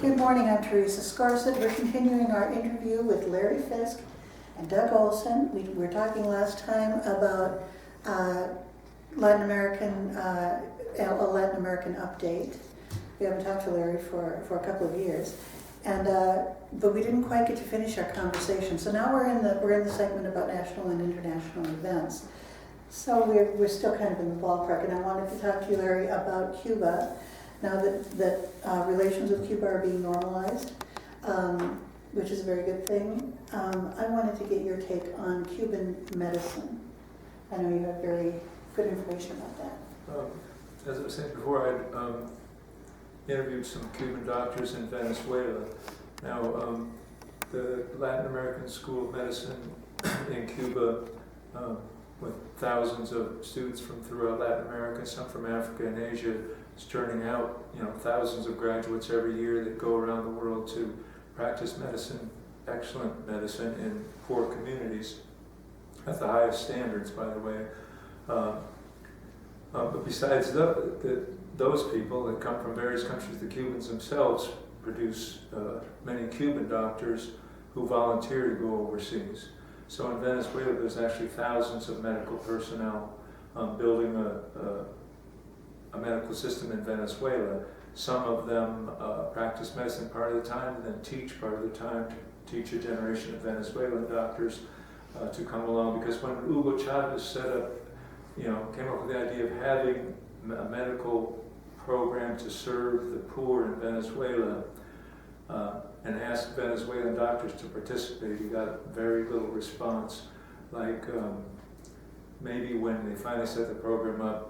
Good morning, I'm Theresa Skorseth. We're continuing our interview with Larry Fisk and Doug Olson. We were talking last time about a Latin American update. We haven't talked to Larry for a couple of years, and but we didn't quite get to finish our conversation. So now we're in the segment about national and international events. So we're still kind of in the ballpark, and I wanted to talk to you, Larry, about Cuba. Now that relations with Cuba are being normalized, which is a very good thing, I wanted to get your take on Cuban medicine. I know you have very good information about that. As I was saying before, I'd interviewed some Cuban doctors in Venezuela. Now, the Latin American School of Medicine in Cuba, with thousands of students from throughout Latin America, some from Africa and Asia, is turning out, thousands of graduates every year that go around the world to practice medicine, excellent medicine in poor communities, at the highest standards, by the way. But besides those people that come from various countries, the Cubans themselves produce many Cuban doctors who volunteer to go overseas. So in Venezuela, there's actually thousands of medical personnel building a medical system in Venezuela. Some of them practice medicine part of the time and then teach part of the time to teach a generation of Venezuelan doctors to come along. Because when Hugo Chavez set up, came up with the idea of having a medical program to serve the poor in Venezuela and asked Venezuelan doctors to participate, he got very little response. Like maybe when they finally set the program up,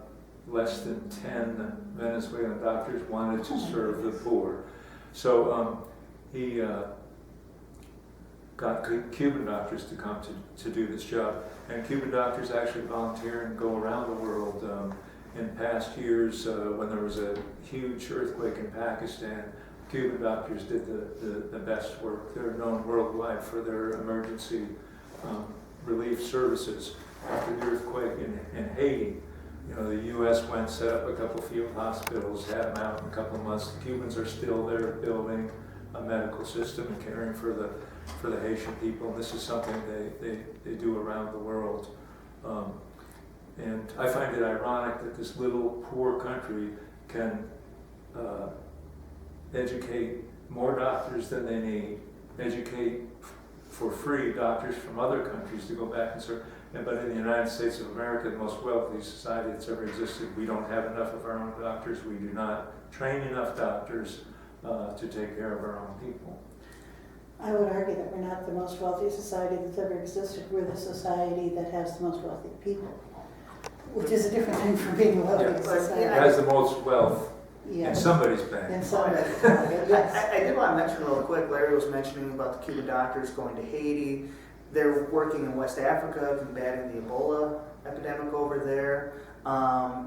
less than 10 Venezuelan doctors wanted to serve the poor. So he got Cuban doctors to come to do this job. And Cuban doctors actually volunteer and go around the world. In past years, when there was a huge earthquake in Pakistan, Cuban doctors did the best work. They're known worldwide for their emergency relief services. After the earthquake in Haiti, the U.S. went, set up a couple field hospitals, had them out in a couple of months. The Cubans are still there building a medical system and caring for the Haitian people. And this is something they do around the world. And I find it ironic that this little poor country can educate more doctors than they need, educate for free doctors from other countries to go back and serve. But in the United States of America, the most wealthy society that's ever existed, we don't have enough of our own doctors. We do not train enough doctors to take care of our own people. I would argue that we're not the most wealthy society that's ever existed. We're the society that has the most wealthy people, which is a different thing from being a wealthy society. It has the most wealth in somebody's bank. In somebody's bank, yes. I did want to mention real quick, Larry was mentioning about the Cuban doctors going to Haiti. They're working in West Africa, combating the Ebola epidemic over there.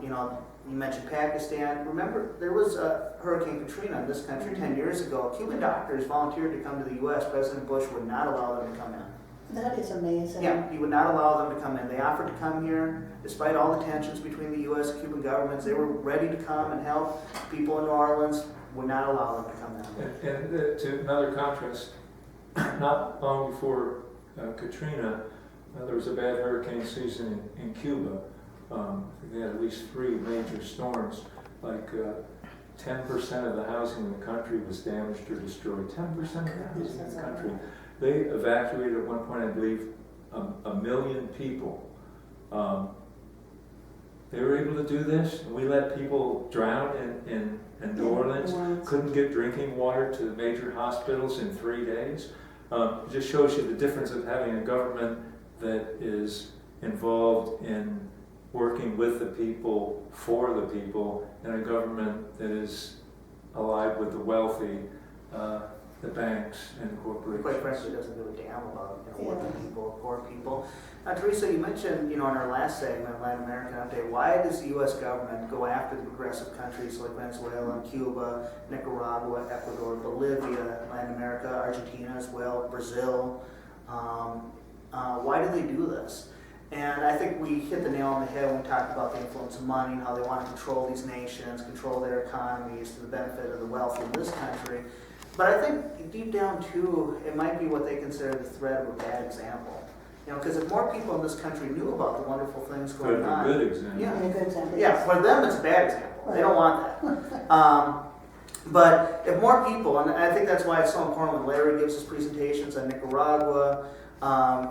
You mentioned Pakistan. Remember, there was a Hurricane Katrina in this country 10 years ago. Cuban doctors volunteered to come to the U.S. President Bush would not allow them to come in. That is amazing. Yeah, he would not allow them to come in. They offered to come here, despite all the tensions between the U.S. and Cuban governments. They were ready to come and help people in New Orleans. Would not allow them to come in. And to another contrast, not long before Katrina, there was a bad hurricane season in Cuba. I think they had at least 3 major storms. Like 10% of the housing in the country was damaged or destroyed. 10% of the housing in the country. They evacuated at one point, I believe, 1 million people. They were able to do this, and we let people drown in New Orleans. Couldn't get drinking water to the major hospitals in 3 days. It just shows you the difference of having a government that is involved in working with the people, for the people, and a government that is allied with the wealthy, the banks and corporations. Quite frankly, doesn't give a damn about working people, poor people. Teresa, you mentioned, in our last segment, Latin American Update, why does the U.S. government go after the progressive countries like Venezuela, Cuba, Nicaragua, Ecuador, Bolivia, Latin America, Argentina as well, Brazil? Why do they do this? And I think we hit the nail on the head when we talked about the influence of money and how they want to control these nations, control their economies to the benefit of the wealthy in this country. But I think deep down too, it might be what they consider the threat of a bad example. You know, because if more people in this country knew about the wonderful things going But on, a good example. yeah, A good example. yeah, for them it's a bad example. They don't want that. But if more people, and I think that's why it's so important when Larry gives his presentations on Nicaragua,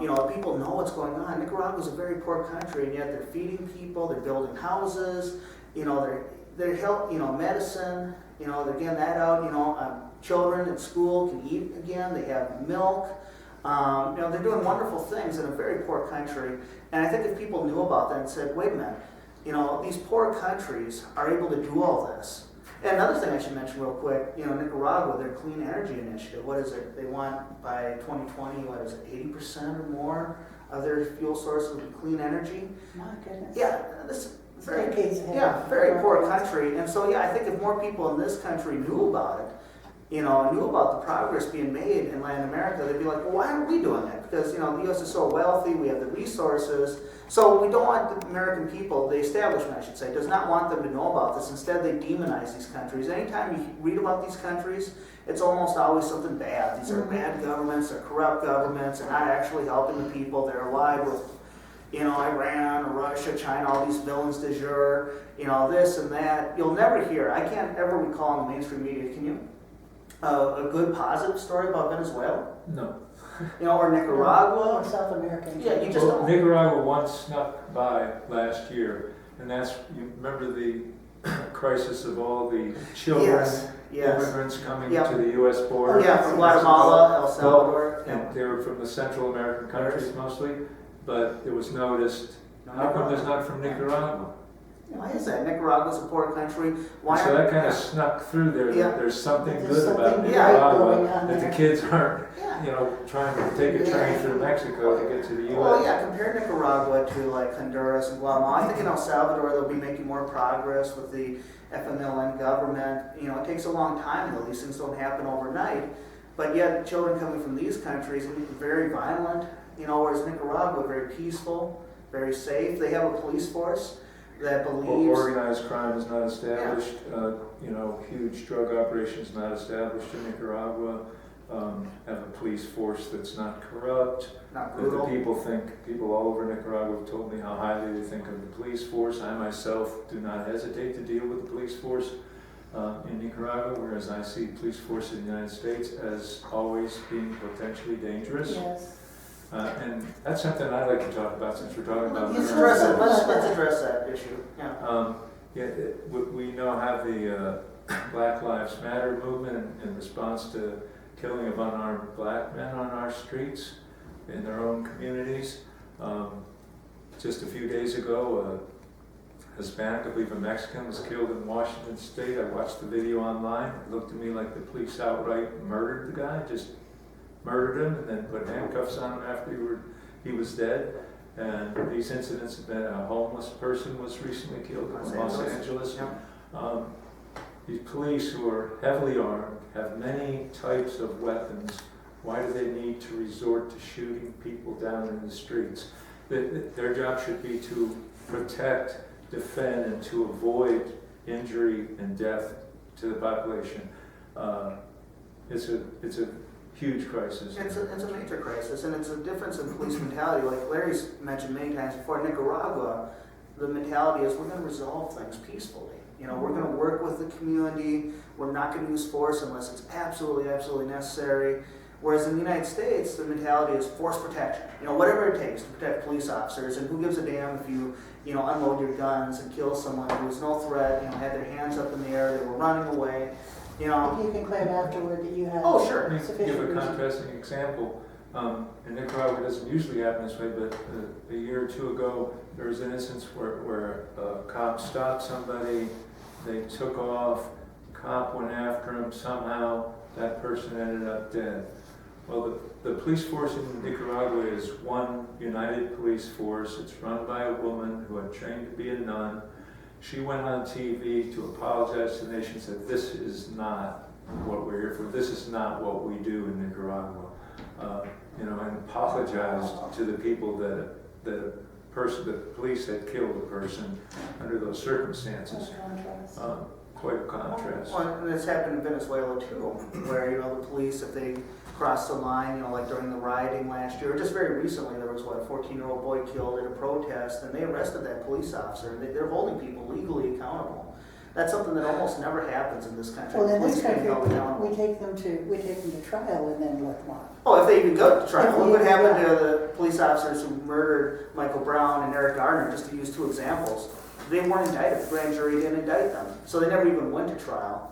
you know, people know what's going on. Nicaragua is a very poor country, and yet they're feeding people, they're building houses, you know, they're help, you know, medicine, you know, they're getting that out, you know, children in school can eat again, they have milk. You know, they're doing wonderful things in a very poor country. And I think if people knew about that and said, wait a minute, you know, these poor countries are able to do all this. And another thing I should mention real quick, you know, Nicaragua, their clean energy initiative, what is it? They want by 2020, what is it, 80% or more of their fuel sources will be clean energy. My goodness. Yeah, this is very, Decades ahead. yeah, very poor country. And so, yeah, I think if more people in this country knew about it, you know, knew about the progress being made in Latin America, they'd be like, well, why aren't we doing that? Because, you know, the U.S. is so wealthy, we have the resources. So we don't want the American people, the establishment, I should say, does not want them to know about this. Instead, they demonize these countries. Anytime you read about these countries, it's almost always something bad. These are bad governments, they're corrupt governments, they're not actually helping the people. They're allied with, you know, Iran, Russia, China, all these villains du jour, you know, this and that. You'll never hear, I can't ever recall in the mainstream media, can you? A good positive story about Venezuela? No. You know, or Nicaragua? Or South America. Yeah, you just don't. Nicaragua once snuck by last year, and that's, you remember the crisis of all the children, Yes. immigrants coming Yeah. to the U.S. border. Oh, yeah, from Guatemala, El Salvador. And they were from the Central American countries mostly, but it was noticed, how come there's not from Nicaragua? Why is that? Nicaragua's a poor country. Why So that kind of yeah. snuck through there, Yeah. that there's something There's good about something right Nicaragua, going on that the there. kids aren't, Yeah. you know, trying to take a train through Mexico to get to the U.S. Well, yeah, compare Nicaragua to like Honduras and Guatemala. I think in El Salvador they'll be making more progress with the FMLN government. You know, it takes a long time though. These things don't happen overnight. But yet children coming from these countries are very violent, you know, whereas Nicaragua, very peaceful, very safe. They have a police force that believes... Organized crime is not established, you know, huge drug operations not established in Nicaragua, have a police force that's not corrupt. Not But brutal. people all over Nicaragua have told me how highly they think of the police force. I myself do not hesitate to deal with the police force in Nicaragua, whereas I see police force in the United States as always being potentially dangerous. Yes. And that's something I'd like to talk about since we're talking about Let's Address it. address Let's that. address that issue. Yeah. Yeah, we now have the Black Lives Matter movement in response to killing of unarmed black men on our streets in their own communities. Just a few days ago, a Hispanic, I believe a Mexican, was killed in Washington State. I watched the video online. It looked to me like the police outright murdered the guy, just murdered him and then put handcuffs on him after he was dead. And these incidents have been, a homeless person was recently killed in Los Angeles. Yeah. These police who are heavily armed, have many types of weapons. Why do they need to resort to shooting people down in the streets? Their job should be to protect, defend, and to avoid injury and death to the population. It's a huge crisis. It's a major crisis, and it's a difference in police mentality. Like Larry's mentioned many times before, Nicaragua, the mentality is we're going to resolve things peacefully. You know, we're going to work with the community. We're not going to use force unless it's absolutely, absolutely necessary. Whereas in the United States, the mentality is force protection. You know, whatever it takes to protect police officers, and who gives a damn if you know, unload your guns and kill someone who was no threat, you know, had their hands up in the air, they were running away. You know, You can claim afterward that you have oh sure. Let me sufficient give a reason. contrasting example. In Nicaragua, it doesn't usually happen this way, but a year or two ago, there was an instance where a cop stopped somebody, they took off, the cop went after him, somehow that person ended up dead. Well, the police force in Nicaragua is one united police force. It's run by a woman who had trained to be a nun. She went on TV to apologize to the nation, said, this is not what we're here for. This is not what we do in Nicaragua. You know, and apologized to the people that the police had killed a person under those circumstances. Contrast. Quite a contrast. Well, and it's happened in Venezuela too, where, you know, the police if they cross the line, like during the rioting last year. Just very recently, there was, a 14-year-old boy killed at a protest, and they arrested that police officer, and they're holding people legally accountable. That's something that almost never happens in this country. Well, in this Police being held country, accountable. we take them to trial and then let them off. Oh, if they even go to trial. Look what happened Yeah. to the police officers who murdered Michael Brown and Eric Garner, just to use two examples. They weren't indicted. The grand jury didn't indict them. So they never even went to trial.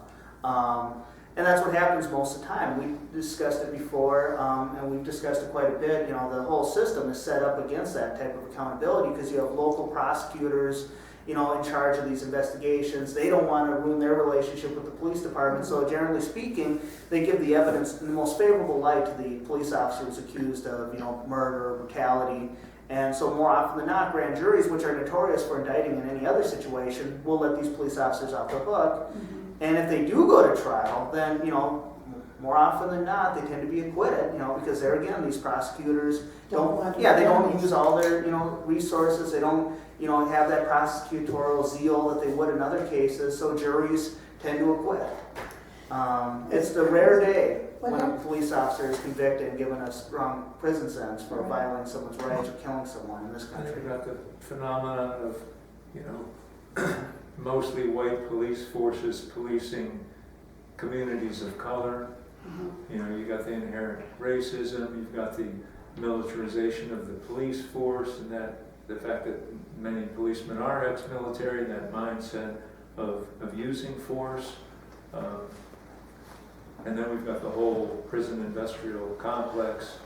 And that's what happens most of the time. We discussed it before, and we've discussed it quite a bit. The whole system is set up against that type of accountability because you have local prosecutors, in charge of these investigations. They don't want to ruin their relationship with the police department. So generally speaking, they give the evidence in the most favorable light to the police officer who's accused of, murder, brutality. And so more often than not, grand juries, which are notorious for indicting in any other situation, will let these police officers off the hook. Mm-hmm. And if they do go to trial, then, more often than not, they tend to be acquitted, because there again, these prosecutors they don't use all their, resources. They don't, have that prosecutorial zeal that they would in other cases. So juries tend to acquit. It's the rare day when a police officer is convicted and given a strong prison sentence for violating someone's rights or killing someone in this I country. think about the phenomenon of, mostly white police forces policing communities of color. Mm-hmm. You got the inherent racism, you've got the militarization of the police force, and that the fact that many policemen are ex-military, that mindset of using force. And then we've got the whole prison industrial complex.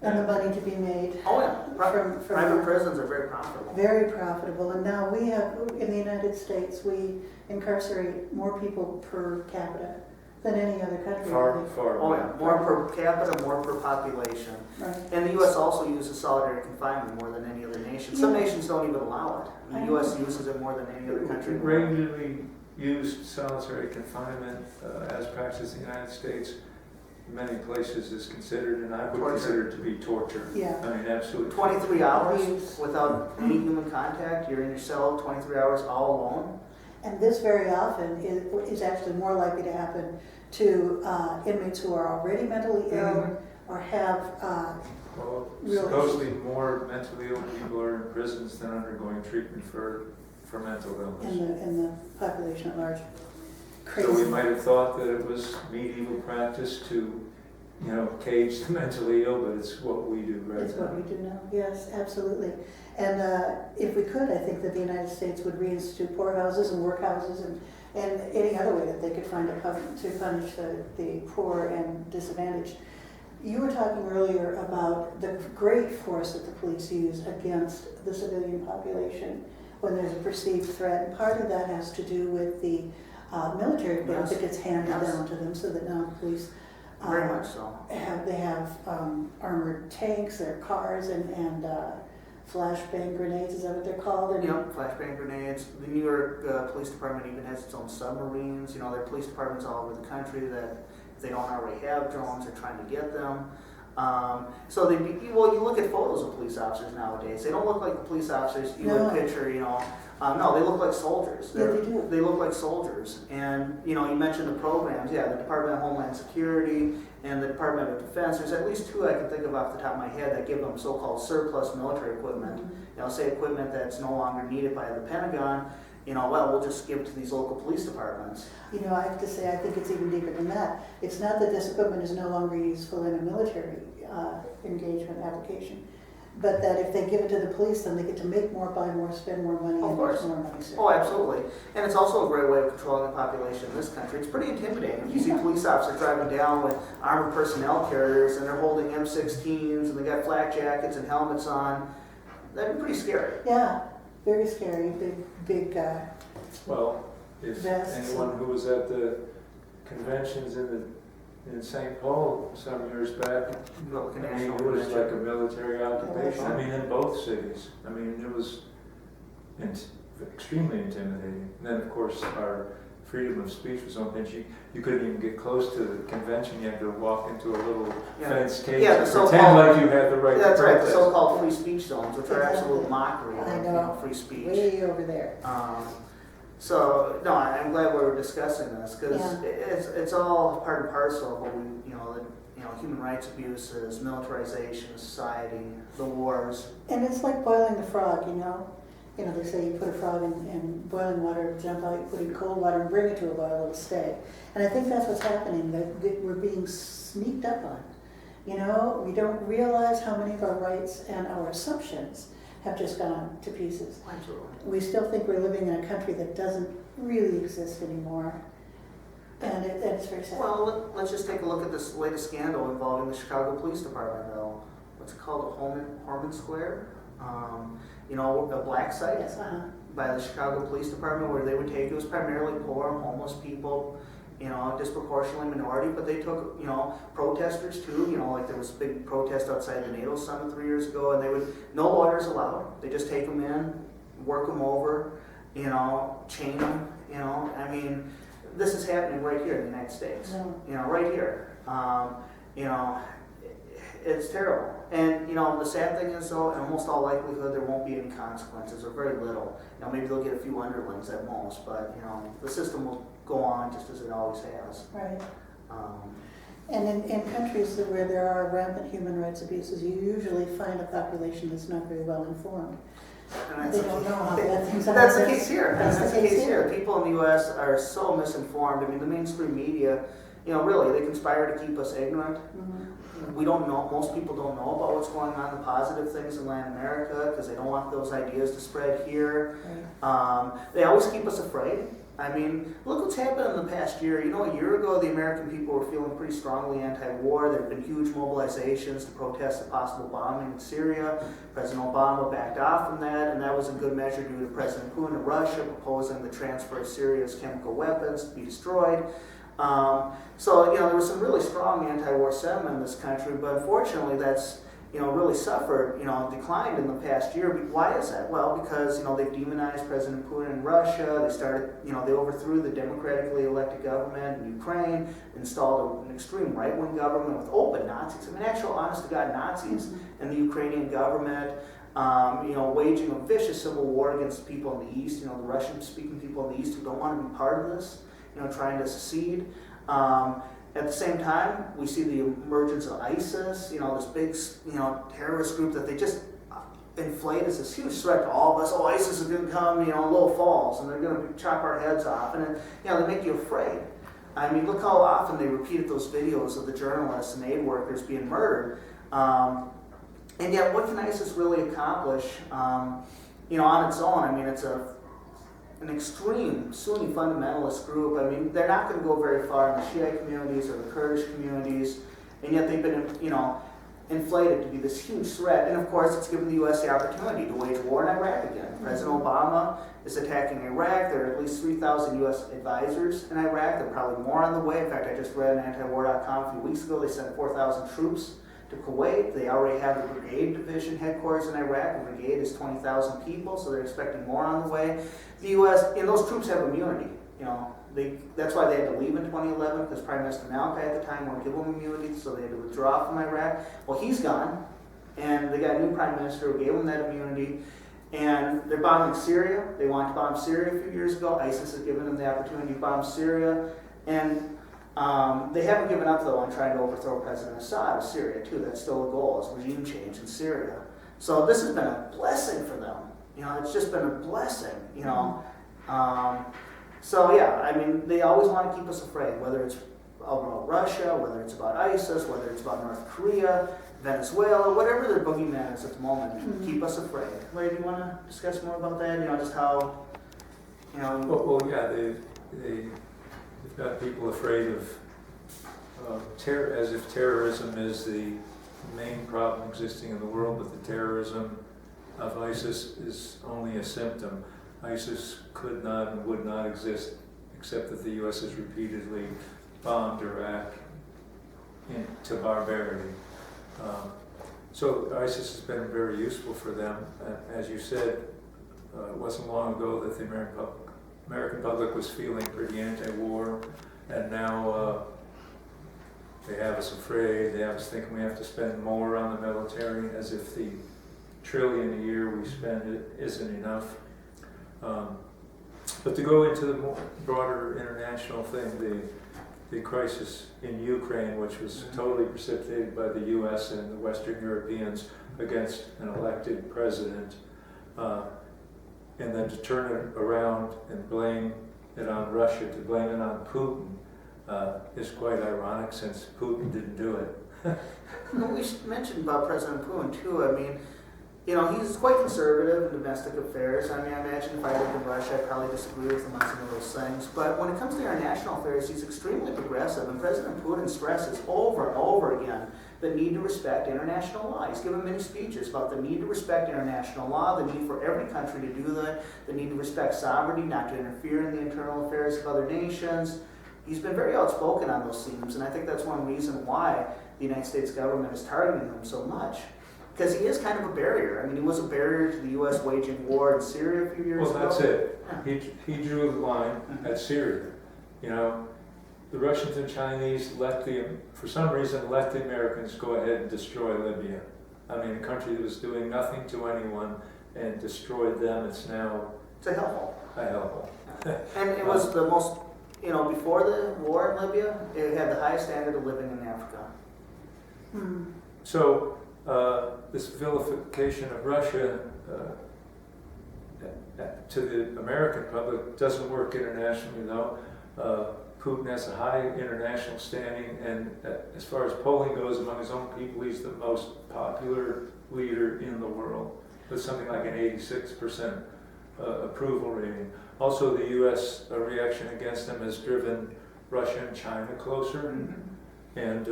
And the money to be made. Oh yeah, From private prisons are very profitable. Very profitable. And now we have, in the United States, we incarcerate more people per capita than any other country. Far. Oh yeah, more per capita, more per population. Right. And the U.S. also uses solitary confinement more than any other nation. Some Yeah. nations don't even allow it. The U.S. uses it more than any other country. We regularly used solitary confinement as practiced in the United States. Many places is considered, and I would Torture. consider it to be torture. Yeah. I mean, absolutely. 23 hours Abuse. without any human contact. You're in your cell 23 hours all alone. And this very often is actually more likely to happen to inmates who are already mentally ill or have Well, real supposedly more mentally ill people are in prisons than undergoing treatment for mental illness. in the population at large. Crazy. So we might have thought that it was medieval practice to, cage the mentally ill, but it's what we do right It's now. what we do now, yes, absolutely. And if we could, I think that the United States would reinstitute poorhouses and workhouses and any other way that they could find to punish the poor and disadvantaged. You were talking earlier about the great force that the police use against the civilian population when there's a perceived threat. And part of that has to do with the military equipment that gets handed down to them, so that now the police Very much so. they have armored tanks, their cars, and flashbang grenades. Is that what they're called? And Flashbang grenades. The New York Police Department even has its own submarines. There are police departments all over the country that, if they don't already have drones, they're trying to get them. So you look at photos of police officers nowadays. They don't look like the police officers you would picture. No, they look like soldiers. Yeah, they do. They look like soldiers. And you mentioned the programs. Yeah, the Department of Homeland Security and the Department of Defense. There's at least two I can think of off the top of my head that give them so-called surplus military equipment. Say equipment that's no longer needed by the Pentagon. We'll just give it to these local police departments. I have to say, I think it's even deeper than that. It's not that this equipment is no longer useful in a military engagement application, but that if they give it to the police, then they get to make more, buy more, spend more money, Of and course. make more money. So. Oh, absolutely. And it's also a great way of controlling the population in this country. It's pretty intimidating. If you see police officers driving down with armored personnel carriers and they're holding M16s and they got flak jackets and helmets on, that'd be pretty scary. Yeah, very scary. Big. Well, if Vests. anyone who was at the conventions in St. Paul some years back, it was like a military occupation. I mean, in both cities. I mean, it was extremely intimidating. And then, of course, our freedom of speech was something you couldn't even get close to the convention. You had to walk into a little fenced cage and pretend like you had the right to That's right, the protest. so-called free speech zones, which are absolute mockery I of know. free speech. Way over there. So, no, I'm glad we were discussing this, because Yeah. it's all part and parcel of what we, human rights abuses, militarization of society, the wars. And it's like boiling the frog, they say you put a frog in boiling water, jump out, you put it in cold water and bring it to a boil, it'll stay. And I think that's what's happening, that we're being sneaked up on. We don't realize how many of our rights and our assumptions have just gone to pieces. Absolutely. We still think we're living in a country that doesn't really exist anymore. And it's very sad. Well, let's just take a look at this latest scandal involving the Chicago Police Department, though. What's it called? Holman Square? A black site Yes, by the Chicago Police Department, where they would take, it was primarily poor and homeless people, disproportionately minority, but they took, protesters too, like there was a big protest outside the NATO Summit 3 years ago, and no lawyers allowed. They just take them in, work them over, chain them, this is happening right here in the United States, right here. It's terrible. And, the sad thing is, though, in almost all likelihood, there won't be any consequences, or very little. Maybe they'll get a few underlings at most, but, the system will go on just as it always has. right. And in countries where there are rampant human rights abuses, you usually find a population that's not very well informed. And They don't know how bad things are. That's the case here. That's the case here. People in the U.S. are so misinformed. The mainstream media, really, they conspire to keep us ignorant. Mm-hmm. We don't know, most people don't know about what's going on, the positive things in Latin America, because they don't want those ideas to spread here. Right. They always keep us afraid. Look what's happened in the past year. A year ago, the American people were feeling pretty strongly anti-war. There have been huge mobilizations to protest the possible bombing in Syria. President Obama backed off from that, and that was in good measure due to President Putin of Russia proposing the transfer of Syria's chemical weapons to be destroyed. There was some really strong anti-war sentiment in this country, but unfortunately that's, really suffered, declined in the past year. Why is that? Well, because, they've demonized President Putin in Russia. They started, they overthrew the democratically elected government in Ukraine, installed an extreme right-wing government with open Nazis. Actual honest-to-God Nazis in the Ukrainian government, waging a vicious civil war against the people in the East, the Russian-speaking people in the East who don't want to be part of this, trying to secede. At the same time, we see the emergence of ISIS, this big, terrorist group that they just inflate as this huge threat to all of us. Oh, ISIS is going to come, Little Falls, and they're going to chop our heads off. And, they make you afraid. Look how often they repeated those videos of the journalists and aid workers being murdered. And yet, what can ISIS really accomplish, on its own? It's an extreme Sunni fundamentalist group. They're not going to go very far in the Shiite communities or the Kurdish communities, and yet they've been, inflated to be this huge threat. And of course, it's given the U.S. the opportunity to wage war in Iraq again. President Obama is attacking Iraq. There are at least 3,000 U.S. advisors in Iraq. There are probably more on the way. In fact, I just read on antiwar.com a few weeks ago, they sent 4,000 troops to Kuwait. They already have the brigade division headquarters in Iraq. The brigade is 20,000 people, so they're expecting more on the way. The U.S., those troops have immunity. That's why they had to leave in 2011, because Prime Minister Maliki at the time wouldn't give them immunity, so they had to withdraw from Iraq. Well, he's gone, and they got a new Prime Minister who gave them that immunity, and they're bombing Syria. They wanted to bomb Syria a few years ago. ISIS has given them the opportunity to bomb Syria, and they haven't given up, though, on trying to overthrow President Assad of Syria, too. That's still a goal, is regime change in Syria. So this has been a blessing for them. It's just been a blessing, they always want to keep us afraid, whether it's about Russia, whether it's about ISIS, whether it's about North Korea, Venezuela, whatever their boogeyman is at the moment, keep us afraid. Larry, do you want to discuss more about that? Just how, They've got people afraid of terror, as if terrorism is the main problem existing in the world, but the terrorism of ISIS is only a symptom. ISIS could not and would not exist except that the U.S. has repeatedly bombed Iraq into barbarity. So ISIS has been very useful for them. As you said, it wasn't long ago that the American public was feeling pretty anti-war, and now they have us afraid. They have us thinking we have to spend more on the military, as if the $1 trillion a year we spend isn't enough. But to go into the more broader international thing, the crisis in Ukraine, which was totally precipitated by the U.S. and the Western Europeans against an elected president, and then to turn it around and blame it on Russia, to blame it on Putin, is quite ironic since Putin didn't do it. Well, we should mention about President Putin too. I mean, he's quite conservative in domestic affairs. I mean, I imagine if I lived in Russia, I'd probably disagree with him on some of those things. But when it comes to international affairs, he's extremely progressive. And President Putin stresses over and over again the need to respect international law. He's given many speeches about the need to respect international law, the need for every country to do that, the need to respect sovereignty, not to interfere in the internal affairs of other nations. He's been very outspoken on those themes, and I think that's one reason why the United States government is targeting him so much. Because he is kind of a barrier. I mean, he was a barrier to the U.S. waging war in Syria a few years ago. Well, that's it. Yeah. He drew the line at Syria. The Russians and Chinese for some reason, let the Americans go ahead and destroy Libya. I mean, a country that was doing nothing to anyone and destroyed them. It's now It's a hellhole. a hellhole. And it was the most, before the war in Libya, it had the highest standard of living in Africa. So this vilification of Russia to the American public doesn't work internationally, though. Putin has a high international standing, and as far as polling goes among his own people, he's the most popular leader in the world, with something like an 86% approval rating. Also, the U.S. Reaction against him has driven Russia and China closer, and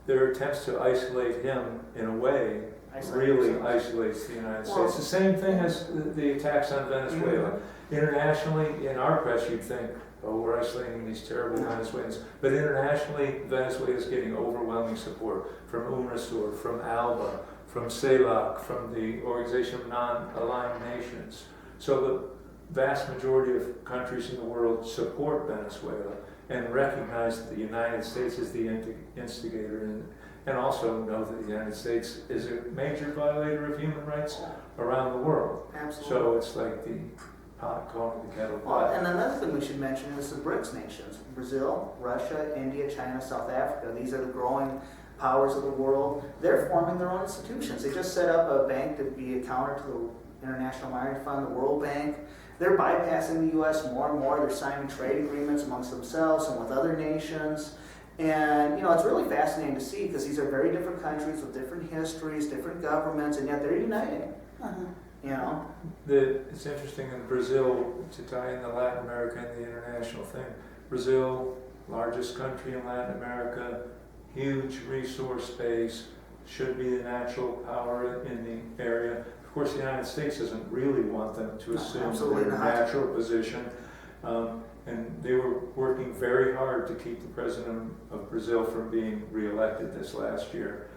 their attempts to isolate him in a way really isolates the United States. The same thing as the attacks on Venezuela. Internationally, in our press, you'd think, oh, we're isolating these terrible Venezuelans. But internationally, Venezuela is getting overwhelming support from UNASUR, from ALBA, from CELAC, from the Organization of Non-Aligned Nations. So the vast majority of countries in the world support Venezuela and recognize that the United States is the instigator, and also know that the United States is a major violator of human rights around the world. Absolutely. So it's like the pot calling the kettle Well, black. and another thing we should mention is the BRICS nations: Brazil, Russia, India, China, South Africa. These are the growing powers of the world. They're forming their own institutions. They just set up a bank to be a counter to the International Monetary Fund, the World Bank. They're bypassing the U.S. more and more. They're signing trade agreements amongst themselves and with other nations. And, it's really fascinating to see, because these are very different countries with different histories, different governments, and yet they're uniting. It's interesting in Brazil, to tie in the Latin America and the international thing. Brazil, largest country in Latin America, huge resource base, should be the natural power in the area. Of course, the United States doesn't really want them to assume their natural position. And they were working very hard to keep the president of Brazil from being reelected this last year.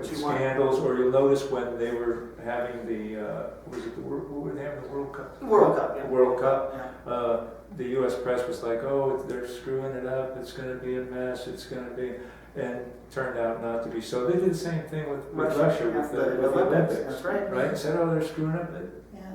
Scandals, or you'll notice when they were having the who were they having the World Cup? World Cup, yeah. World Cup. Yeah. The U.S. press was like, "Oh, they're screwing it up. It's going to be a mess. It's going to be," and turned out not to be. So they did the same thing with Russia with the Olympics. That's right. Right? And said, "Oh, they're screwing up."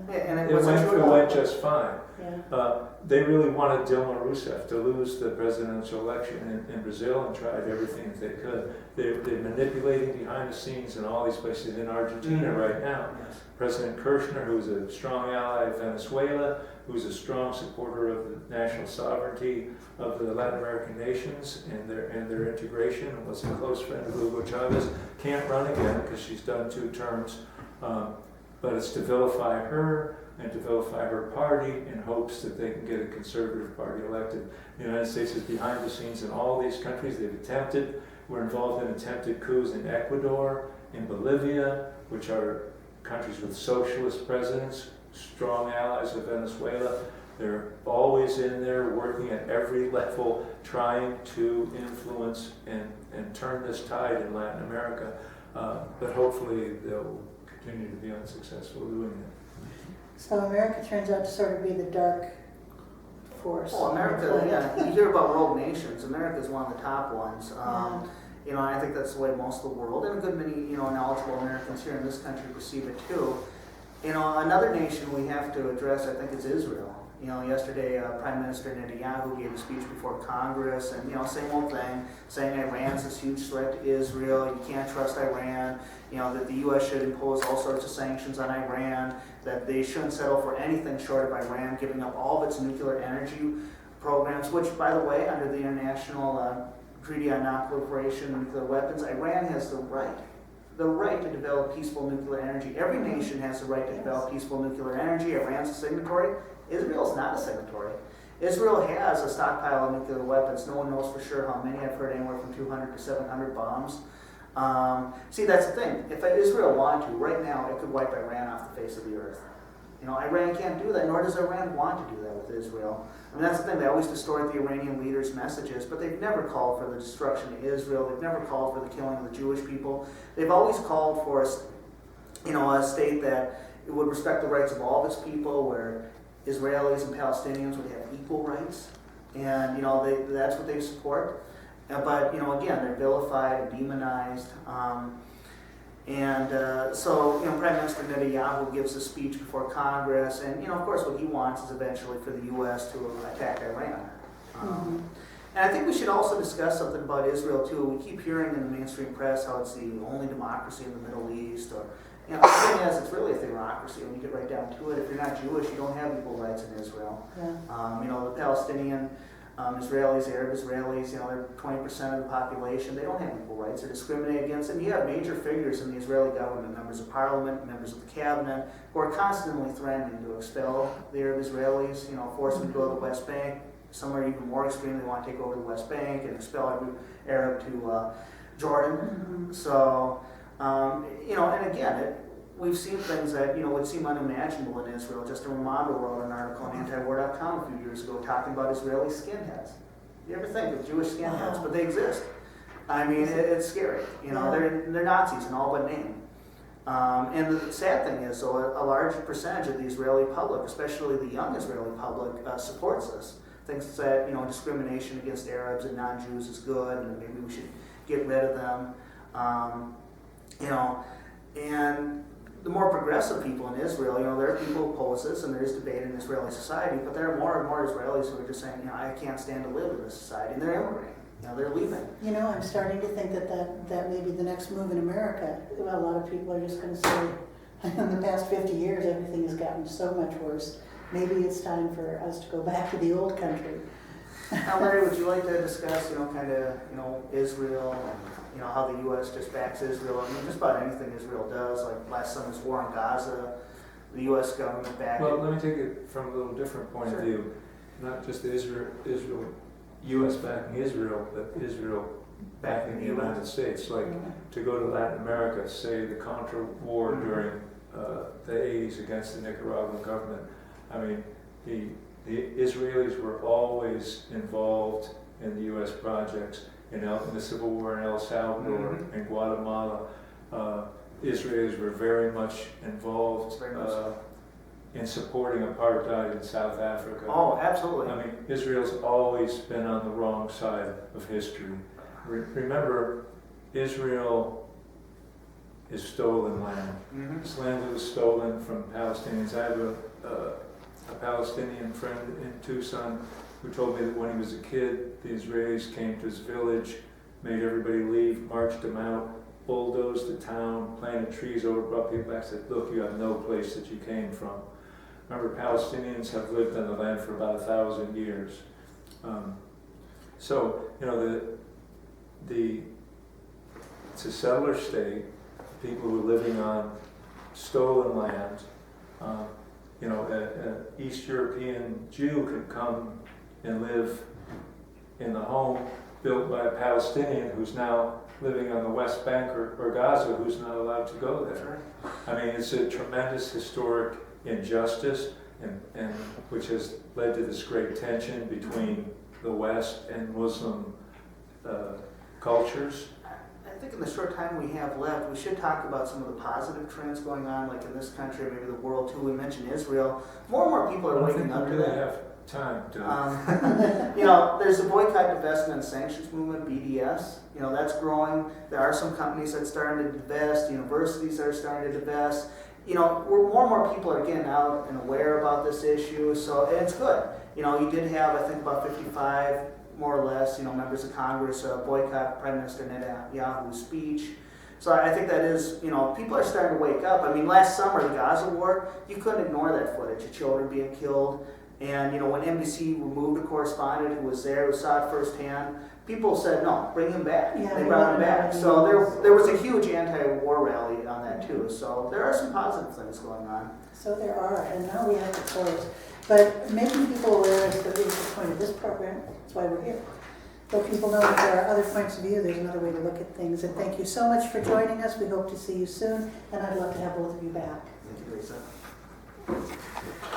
Yeah, and It went just fine. Yeah. They really wanted Dilma Rousseff to lose the presidential election in Brazil, and tried everything that they could. They're manipulating behind the scenes in all these places in Argentina right now. Yes. President Kirchner, who's a strong ally of Venezuela, who's a strong supporter of the national sovereignty of the Latin American nations and their integration, and was a close friend of Hugo Chavez, can't run again because she's done 2 terms. But it's to vilify her and to vilify her party in hopes that they can get a conservative party elected. The United States is behind the scenes in all these countries. We're involved in attempted coups in Ecuador, in Bolivia, which are countries with socialist presidents, strong allies of Venezuela. They're always in there working at every level, trying to influence and turn this tide in Latin America. But hopefully they'll continue to be unsuccessful doing it. So America turns out to sort of be the dark force. Well, America, you hear about rogue nations. America is one of the top ones. And I think that's the way most of the world, and a good many, knowledgeable Americans here in this country perceive it too. You know, another nation we have to address, I think, is Israel. You know, yesterday Prime Minister Netanyahu gave a speech before Congress, and, you know, same old thing, saying Iran's this huge threat to Israel, you can't trust Iran, you know, that the U.S. should impose all sorts of sanctions on Iran, that they shouldn't settle for anything short of Iran giving up all of its nuclear energy programs, which, by the way, under the International Treaty on Non-Proliferation of Nuclear Weapons, Iran has the right to develop peaceful nuclear energy. Every nation has the right to develop peaceful nuclear energy. Iran's a signatory. Israel's not a signatory. Israel has a stockpile of nuclear weapons. No one knows for sure how many. I've heard anywhere from 200 to 700 bombs. See, that's the thing. If Israel wanted to, right now, it could wipe Iran off the face of the earth. You know, Iran can't do that, nor does Iran want to do that with Israel. I mean, that's the thing. They always distort the Iranian leaders' messages, but they've never called for the destruction of Israel. They've never called for the killing of the Jewish people. They've always called for a state that would respect the rights of all of its people, where Israelis and Palestinians would have equal rights, and, you know, that's what they support. But, you know, again, they're vilified and demonized. So, you know, Prime Minister Netanyahu gives a speech before Congress, and, you know, of course, what he wants is eventually for the U.S. to attack Iran. And I think we should also discuss something about Israel, too. We keep hearing in the mainstream press how it's the only democracy in the Middle East, or, you know, the thing is, it's really a theocracy when you get right down to it. If you're not Jewish, you don't have equal rights in Israel. Yeah. You know, the Palestinian Israelis, Arab Israelis, you know, they're 20% of the population. They don't have equal rights. They're discriminated against. And you have major figures in the Israeli government, members of parliament, members of the cabinet, who are constantly threatening to expel the Arab Israelis, you know, force them to go to the West Bank. Some are even more extreme. They want to take over the West Bank and expel every Arab to Jordan. So, you know, and again, we've seen things that, you know, would seem unimaginable in Israel. Just Romano wrote an article on antiwar.com a few years ago talking about Israeli skinheads. You ever think of Jewish skinheads? But they exist. I mean, it's scary. You know, they're Nazis in all but name. And the sad thing is, though, a large percentage of the Israeli public, especially the young Israeli public, supports this. Thinks that, you know, discrimination against Arabs and non-Jews is good, and maybe we should get rid of them. You know, and the more progressive people in Israel, you know, there are people who oppose this, and there is debate in Israeli society, but there are more and more Israelis who are just saying, you know, I can't stand to live in this society, and they're immigrating. You know, they're leaving. You know, I'm starting to think that may be the next move in America. A lot of people are just going to say, in the past 50 years, everything has gotten so much worse. Maybe it's time for us to go back to the old country. Now, Larry, would you like to discuss, you know, kind of, you know, Israel, and, you know, how the U.S. just backs Israel? I mean, just about anything Israel does, like last summer's war in Gaza, the U.S. government backed it. Well, let me take it from a little different point of view. Not just Israel, U.S. backing Israel, but Israel backing the United States. Like, to go to Latin America, say the Contra War during the 80s against the Nicaraguan government. I mean, the Israelis were always involved in the U.S. projects. In the Civil War in El Salvador, in Guatemala, Israelis were very much involved in supporting apartheid in South Africa. Oh, absolutely. I mean, Israel's always been on the wrong side of history. Remember, Israel is stolen land. This land was stolen from Palestinians. I have a Palestinian friend in Tucson who told me that when he was a kid, the Israelis came to his village, made everybody leave, marched them out, bulldozed the town, planted trees over, brought people back, said, look, you have no place that you came from. Remember, Palestinians have lived on the land for about 1,000 years. So, you know, it's a settler state, people who are living on stolen land. You know, an East European Jew could come and live in the home built by a Palestinian who's now living on the West Bank or Gaza, who's not allowed to go there. I mean, it's a tremendous historic injustice, and which has led to this great tension between the West and Muslim cultures. I think in the short time we have left, we should talk about some of the positive trends going on, like in this country, maybe the world too. We mentioned Israel. More and more people are waking up to that. Have time to. You know, there's the boycott, divestment, and sanctions movement, BDS. You know, that's growing. There are some companies that are starting to divest, universities that are starting to divest. more and more people are getting out and aware about this issue, so and it's good. You did have, I think, about 55, more or less, members of Congress boycott Prime Minister Netanyahu's speech. So I think that is, people are starting to wake up. I mean, last summer, the Gaza war, you couldn't ignore that footage of children being killed. And, when NBC removed a correspondent who was there, who saw it firsthand, people said, no, bring him back. Yeah, they brought him back. So there was a huge anti-war rally on that, too. So there are some positive things going on. So there are, and now we have to close. But making people aware is the point of this program. That's why we're here. So people know that there are other points of view, there's another way to look at things. And thank you so much for joining us. We hope to see you soon, and I'd love to have both of you back. Thank you, Lisa.